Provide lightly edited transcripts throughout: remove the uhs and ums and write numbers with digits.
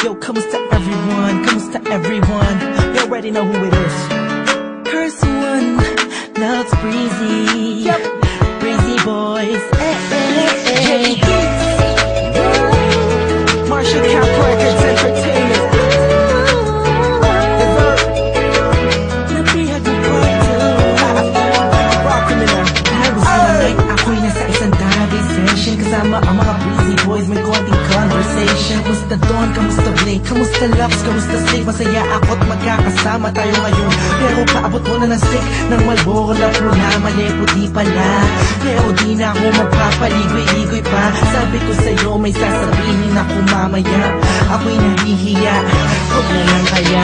Yo, kamusta everyone? Kamusta everyone? You already know who it is. Curse one, loves Breezy. Yep. Breezy boys. J Beats. Marshall Cap Records Entertainment. Napihag ng part 2. Rock me na. Halos na night, ako'y nasa isang therapy session. Kasama ang mga Breezy boys, may konting conversation. Kamusta Don? Kamusta Blake? Kamusta Lux? Kamusta Steve? Masaya ako't magkakasama tayo ngayon. Pero paabot mo na ng stick ng Marlboro na pula. Mali puti pala. Pero di na ako magpapaligoy-ligoy pa. Sabi ko sa'yo may sasabihin ako mamaya. Ako'y nahihiya, huwag na lang kaya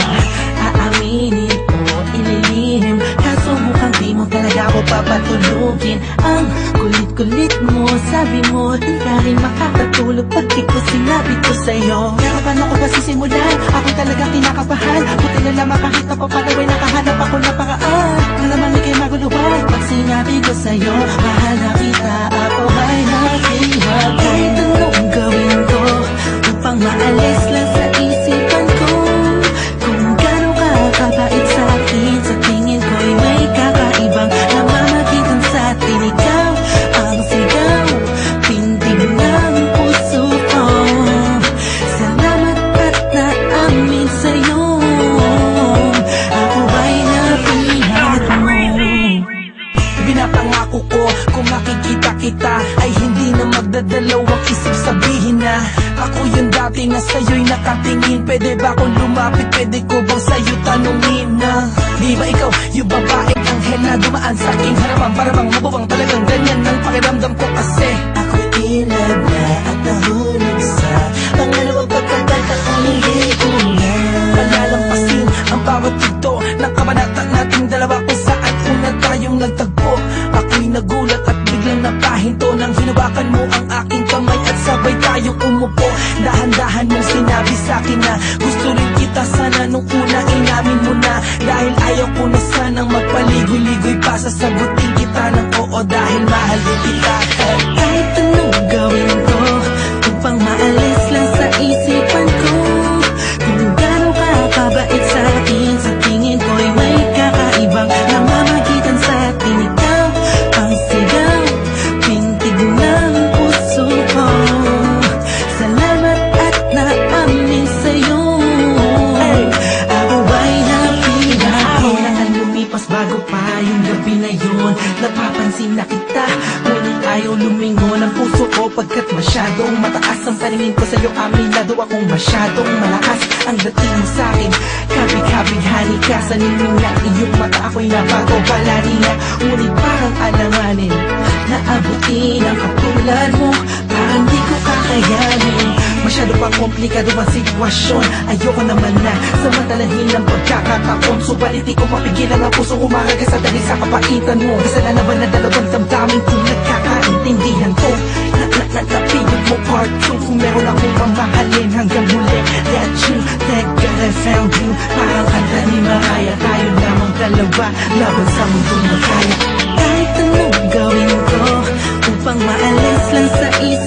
aaminin o ililihim. Kaso mukhang di mo talaga ako papatulugin. Ang kulit-kulit mo, sabi mo di ka rin makakatulog pag di ko sinabi ko sa'yo. Kaya paano ko ba sisimulan? Ako talaga kinakabahan. Buti na lamang kahit na papalaway nakahanap ako na paraan. Nalaman ikay maguluhan pag sinabi ko sa'yo mahal na kita, ako ay nakihat. Kahit anong gawin ko upang maalis lang sa isipan ko kung gano'n ka kabait sa akin. Sa tingin ko'y may kakaibang namamagitan sa atin. Ikaw ang sigaw, tindig ng puso ko. Salamat at naamin sa'yo. Ako ay napihat mo. Pinapangako ko kung makikita kita ay hindi na magdadalawang isip sabihin na ako yung dati na sa'yo'y nakatingin. Pwede ba akong lumapit? Pwede ko bang sa'yo tanungin na di ba ikaw yung babaeng anghel na dumaan sa aking harapan? Para bang mababang talagang ganyan ng pakiramdam ko kasi ako'y in love na at nahulog sa pangalawang pagkakanta kong hindi ko na palalampasin ang bawat ito ng kabanata nating dalawa kung saan una tayong nagtagpo. Ako'y nagulat at biglang napahinto nang hinawakan mo ang aking kamay at sabay tayong umupo. Dahan-dahan mong sinabi sa'kin na gusto rin kita sana nung una inamin mo na. Dahil ayaw ko na sanang magpaligoy-ligoy pa, sasagutin kita ng oo dahil mahal din kita. Kahit anong gawin ko upang maalis lang sa isipan ko kung gano'n ka kabait sa akin. Sa tingin ko'y may kakaibang namamagitan sa atin. Ikaw ang sigaw, pintig ng puso ko. Salamat at naamin sa'yo. Ako ay napihat mo. Kailangan lumipas bago pa yung gabi na yun. Napapansin na kita, ngunit ayaw lumingon ang puso ko pagkat masyadong mataas ang paningin ko sa'yo. Aminado akong masyadong malakas ang dating mo sa'kin. Kabig-kabighani ka sa ningning na iyong mata. Ako'y napagobalanin na, ngunit parang alanganin naabutin ang katulad mo. Parang di ko kakayanin. Masyado pang komplikado ang sitwasyon. Ayoko naman na samantalahin ang pagkakataon. Subalit di ko mapigilan ang pusong umaragas sa dahil sa kapaitan mo. Kasalanan ba na dalawang damdamin kung nagkakaintindihan ko? Napiyot mo part 2. Kung meron akong mamahalin hanggang huli, that you, thank God I found you. Parang kanta ni Mariah, tayo lamang dalawa laban sa mundong magkaya. Kahit anong gawin ko upang maalis lang sa isip